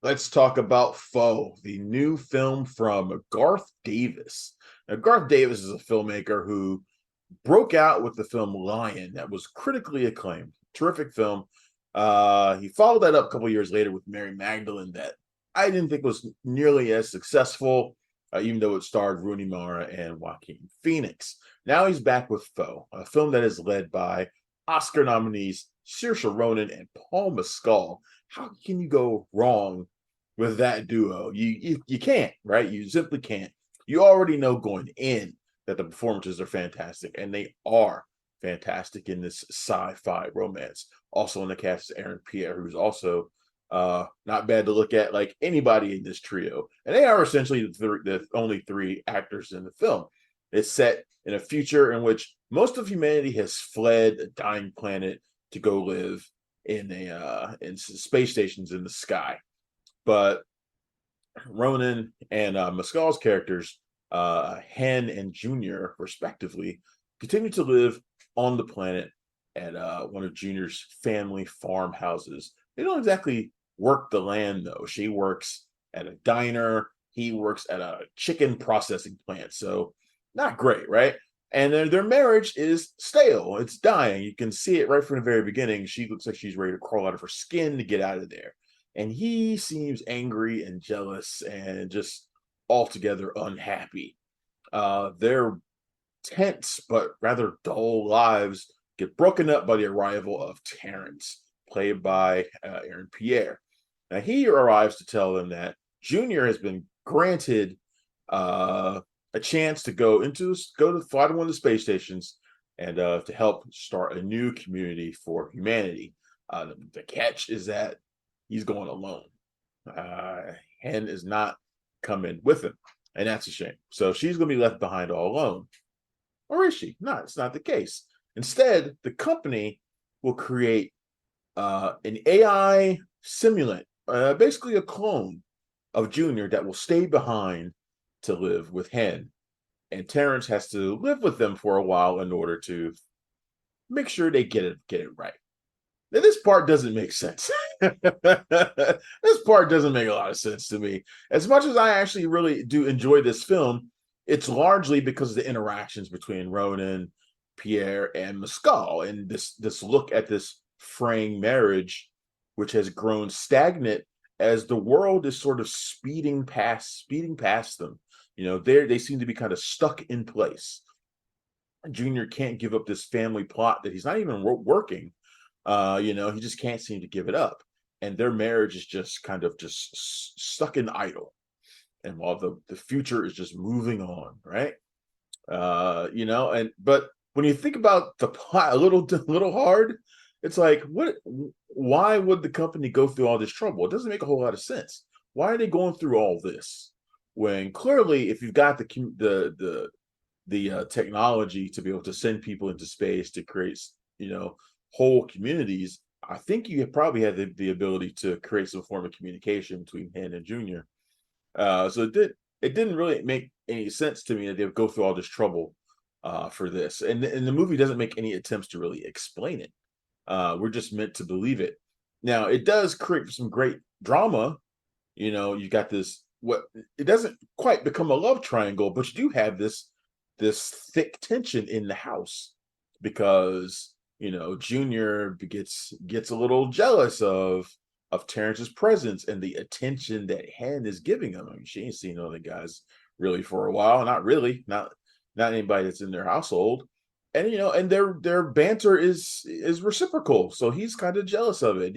Let's talk about Foe, the new film from Garth Davis. Now, Garth Davis is a filmmaker who broke out with the film Lion, that was critically acclaimed. Terrific film. He followed that up a couple years later with Mary Magdalene, that I didn't think was nearly as successful, even though it starred Rooney Mara and Joaquin Phoenix. Now he's back with Foe, a film that is led by Oscar nominees Saoirse Ronan and Paul Mescal. How can you go wrong with that duo? You can't, right? You simply can't. You already know going in that the performances are fantastic, and they are fantastic in this sci-fi romance. Also in the cast is Aaron Pierre, who's also not bad to look at, like anybody in this trio. And they are essentially the only three actors in the film. It's set in a future in which most of humanity has fled a dying planet to go live in space stations in the sky. But Ronan and Mescal's characters, Hen and Junior, respectively, continue to live on the planet at one of Junior's family farmhouses. They don't exactly work the land, though. She works at a diner. He works at a chicken processing plant. So not great, right? And their marriage is stale. It's dying. You can see it right from the very beginning. She looks like she's ready to crawl out of her skin to get out of there. And he seems angry and jealous and just altogether unhappy. Their tense but rather dull lives get broken up by the arrival of Terrence, played by Aaron Pierre. Now he arrives to tell them that Junior has been granted a chance to go to fly to one of the space stations and to help start a new community for humanity. The catch is that he's going alone. Hen is not coming with him, and that's a shame. So she's going to be left behind all alone. Or is she? No, it's not the case. Instead, the company will create an AI simulant, basically a clone of Junior that will stay behind to live with Hen. And Terrence has to live with them for a while in order to make sure they get it right. Now, this part doesn't make sense. This part doesn't make a lot of sense to me. As much as I actually really do enjoy this film, it's largely because of the interactions between Ronan, Pierre, and Mescal, and this look at this fraying marriage, which has grown stagnant as the world is sort of speeding past them. You know, they seem to be kind of stuck in place. Junior can't give up this family plot that he's not even working. He just can't seem to give it up, and their marriage is just kind of just stuck in idle. And while the future is just moving on, right? But when you think about the plot a little hard, it's like, why would the company go through all this trouble? It doesn't make a whole lot of sense. Why are they going through all this when clearly, if you've got the technology to be able to send people into space to create whole communities, I think you probably had the ability to create some form of communication between Hen and Junior. So it didn't really make any sense to me that they would go through all this trouble for this, and the movie doesn't make any attempts to really explain it. We're just meant to believe it. Now, it does create some great drama. You got this, it doesn't quite become a love triangle, but you do have this thick tension in the house because Junior gets a little jealous of Terrence's presence and the attention that Hen is giving him. I mean, she ain't seen other guys really for a while. Not really, not anybody that's in their household. And and their banter is reciprocal. So he's kind of jealous of it.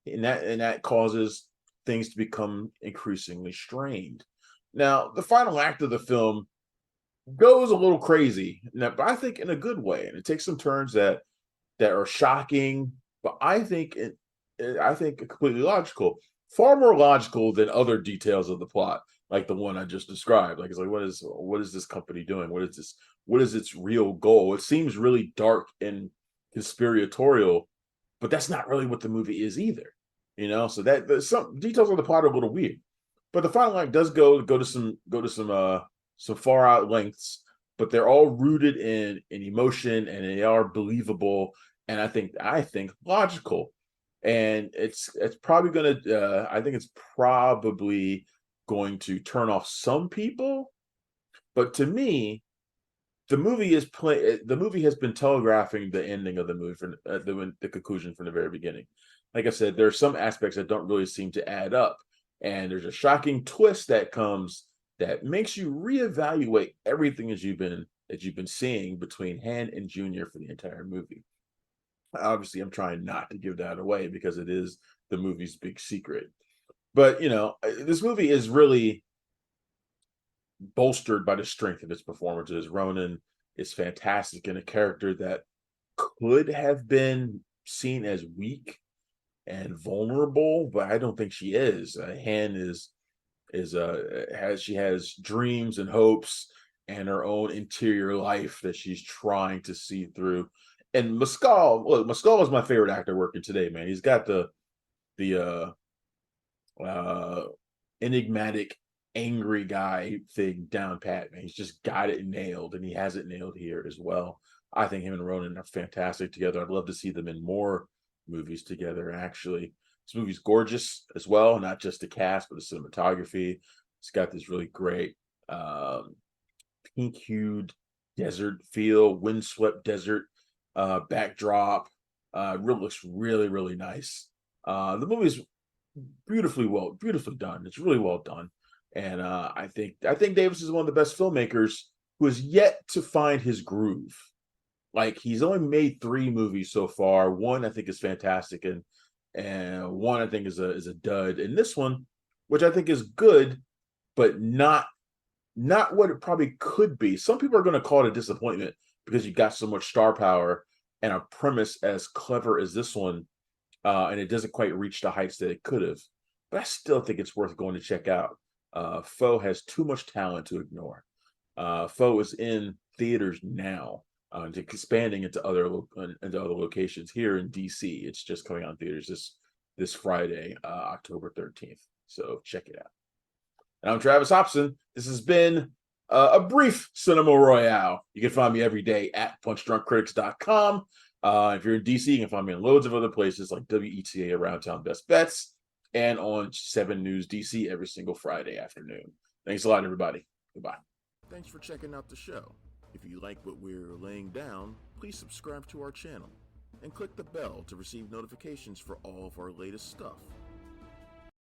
And that causes things to become increasingly strained. Now, the final act of the film goes a little crazy, but I think in a good way, and it takes some turns that are shocking, but I think completely logical, far more logical than other details of the plot, like the one I just described. Like, it's like, what is this company doing? What is its real goal? It seems really dark and conspiratorial, but that's not really what the movie is either. So that some details of the plot are a little weird, but the final act does go to some far out lengths, but they're all rooted in emotion, and they are believable, and I think logical. and it's probably going to. I think it's probably going to turn off some people, but to me, the movie has been telegraphing the ending of the movie from the conclusion from the very beginning. Like I said, there are some aspects that don't really seem to add up, and there's a shocking twist that comes that makes you reevaluate everything that you've been seeing between Han and Junior for the entire movie. Obviously, I'm trying not to give that away because it is the movie's big secret. But this movie is really bolstered by the strength of its performances. Ronan is fantastic in a character that could have been seen as weak and vulnerable, but I don't think she is. Han has dreams and hopes and her own interior life that she's trying to see through. And Mescal is my favorite actor working today, man. He's got the enigmatic, angry guy thing down pat, man. He's just got it nailed, and he has it nailed here as well. I think him and Ronan are fantastic together. I'd love to see them in more movies together, actually. This movie's gorgeous as well, not just the cast, but the cinematography. It's got this really great pink-hued desert feel, windswept desert backdrop. Looks really, really nice. The movie's beautifully done. It's really well done. And I think Davis is one of the best filmmakers who has yet to find his groove. Like, he's only made 3 movies so far. One I think is fantastic, and one I think is a dud. And this one, which I think is good, but not what it probably could be. Some people are going to call it a disappointment because you got so much star power and a premise as clever as this one, and it doesn't quite reach the heights that it could have. But I still think it's worth going to check out. Foe has too much talent to ignore. Foe is in theaters now, expanding into other locations here in DC. It's just coming out in theaters this Friday, October 13th. So check it out. And I'm Travis Hopson. This has been a brief Cinema Royale. You can find me every day at punchdrunkcritics.com. If you're in DC, you can find me in loads of other places like WETA Around Town Best Bets and on 7 News DC every single Friday afternoon. Thanks a lot, everybody. Goodbye. Thanks for checking out the show. If you like what we're laying down, please subscribe to our channel and click the bell to receive notifications for all of our latest stuff.